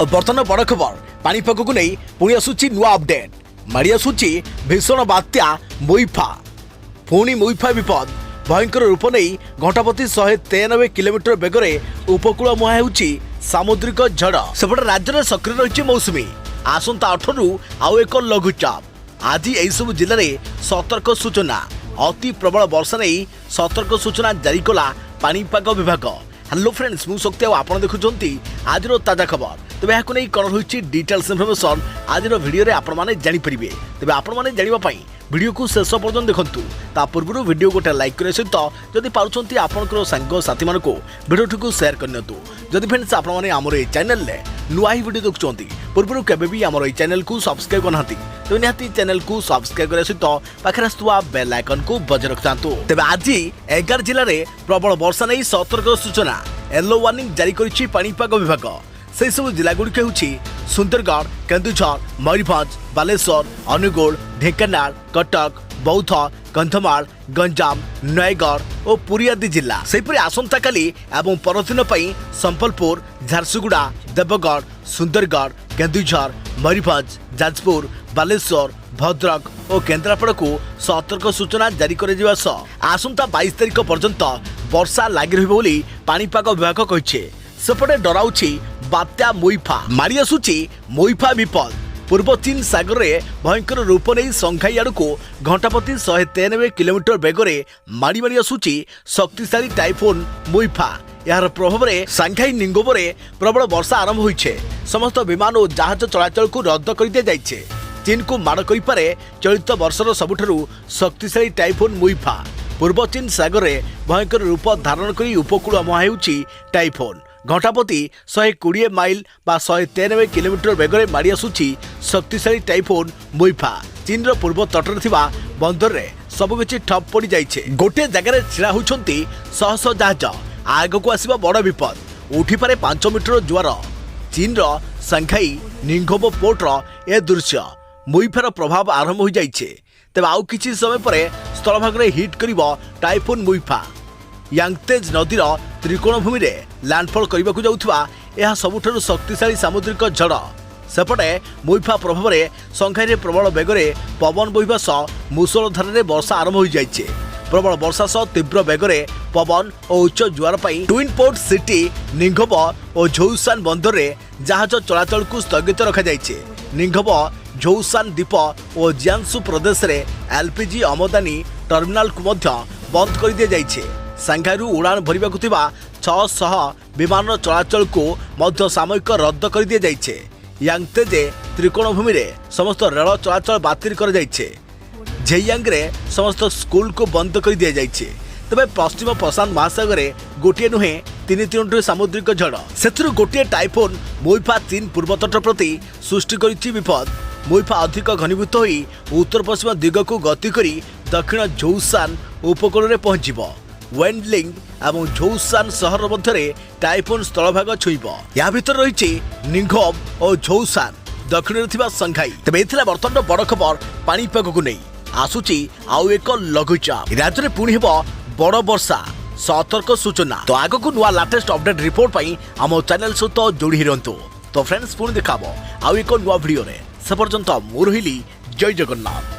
बर्तमान बड़ खबर पाणीपाग को नहीं पुणी आसूची नुआ अपडेट माड़ी आसूची भीषण बात्या मुइफा पुणी मुइफा विपद भयंकर रूप नहीं घंटाप्रति 193 किलोमीटर बेगरे उपकूल मुहां होउची सामुद्रिक झड़ सेपटे राज्य में सक्रिय रही मौसुमी आसंता 8 रु आउ एक लघुचाप आज यही सब जिले में सतर्क सूचना अति प्रबल वर्षा नहीं सतर्क सूचना जारी कला पाणीपाग विभाग। हेलो फ्रेंड्स मु शक्ति आपन देखुछंती आज ताजा खबर तेज यहाँ नहीं कौन रही डिटेल्स इनफर्मेशन आज भिडियो आपण मैंने जापर तेज आपण मैंने जानापी वीडियो को शेष पर्यटन देखूँ ता पूर्व वीडियो गोटे लाइक करने सहित जदि पार्टी आपंकर सांग साथी मानक भिडियो को शेयर करनी जदि फ्रेंड्स आपने आम चैनल में नुआ ही भिडियो देखुं पूर्व केबी आम चैनल को सब्सक्राइब करना तेज निहाती चैनल को सब्सक्राइब करने सहित पाखे आसुवा बेल आइकन को बजाय रखता तेज आज 11 जिले में प्रबल वर्षा नहीं सतर्क सूचना येलो वार्निंग जारी करिछि पाणीपाग विभाग। से सब जिला गुड़िक होउछि सुंदरगढ़ केन्दुझर मयूरभंज बालेश्वर अनुगुल ढेंकानाल कटक बौद्ध कंधमाल गंजाम नयगढ़ और पुरी आदि जिला सेपरि आसंता काली एवं परदिन पई संबलपुर झारसुगुड़ा देवगढ़ सुंदरगढ़ केन्दुझर मयूरभंज जाजपुर बालेश्वर भद्रक और केन्द्रापड़ा को सतर्क सूचना जारी कर आसंता 22 तारिख पर्यंत वर्षा लगी रही पाणीपाग विभाग कहिछे। सेपटे डराउछि बात्या मुइफा मारी आसुची मुइफा विपद पूर्व चीन सागर में भयंकर रूप नहीं संघाई आड़ को घंटाप्रति 193 किलोमीटर बेगरे माड़ी माड़ी आसुची शक्तिशाली टाइफोन मुइफा यार प्रभाव में सांघाई निंगोबरे प्रबल वर्षा आरंभ होइछे समस्त विमान और जहाज चलाचल को रद्द कर दिया जाइछे। चीन को माड़ करिपारे चलित वर्षर सबुठारु शक्तिशाली टाइफोन मुइफा पूर्व चीन सागर में भयंकर रूप धारण कर उपकूल मुहां होउछि टाइफोन घंटाप्रति 120 माइल बा 193 किलोमीटर बेगरे माड़ी आसुछि शक्तिशाली टाइफोन मुइफा चीन पूर्व तटरे थिबा बंदर रे सबकिछि ठप पड़ी जाइछे गोटे जगह छिड़ा होउछंती शह शह जहाज आग को आसीबा बड़ विपद उठी पारे 5 मीटर ज्वार चीन रो सांघाई निंगोबो पोर्ट रो ए दृश्य मुइफार प्रभाव आरंभ हो जाइछे तेबे आउ किछि समय परे स्थलभाग रे हिट करिवो टाइफोन मुइफा यांगतेज नदीर त्रिकोण भूमि रे लैंडफॉल करने को जाउथबा यह सबुठारु शक्तिशाली सामुद्रिक झड़ सेपटे मुइफा प्रभाव में संघाई प्रबल बेगरे पवन बहिबा सह मूसलधार में वर्षा आरंभ हो जाइछे प्रबल वर्षा सह तीव्र बेगरे पवन और उच्च ज्वार पाई ट्विन पोर्ट सिटी निंगोब और झौसान बंदर रे जहाज चलाचल को स्थगित रखा जाइछे। निंगोब झौसान द्वीप और जियांसु प्रदेश रे एलपीजी आमदानी टर्मिनाल को मध्य बंद कर दिया जाइछे सांघाई उड़ान भरिबा को थिबा 600 विमान चलाचल को मध्य सामयिक रद्द कर दिया जाइछे। यांगतेजे त्रिकोण भूमि रे समस्त रेल चलाचल बातिल कर जाइछे झेयांग रे समस्त स्कूल को बंद कर दिया जाइछे। तबे पश्चिम प्रशांत महासागर रे गोटे नुहे 3 सामुद्रिक झड़ सेथुरु गोटे टाइफोन मुइफा चीन पूर्व तट प्रति सृष्टि करिछि विपद मुइफा अधिक घनीभूत होई उत्तर पश्चिम दिग को गति करी दक्षिण झौसान उपकूल रे पहुंचिबो वेंडलिंग एवं झौसान शहर मध्य टाइफोन स्थलभाग छुईब या भीतर रही निंगोब और झौसान दक्षिण में सांघाई तेज ये बर्तमान बड़ खबर पाणीपाग को नहीं आसुची आउ एक लघुचाप राज्य में पुणी हेब बड़ वर्षा सतर्क सूचना तो आग को नुआ लेटेस्ट अपडेट रिपोर्ट पाई आम चैनल सहित जोड़ी रहतु तो फ्रेंड्स पुणी देखा आउ एक नुआ वीडियो से पर्यंत मु रही जय जगन्नाथ।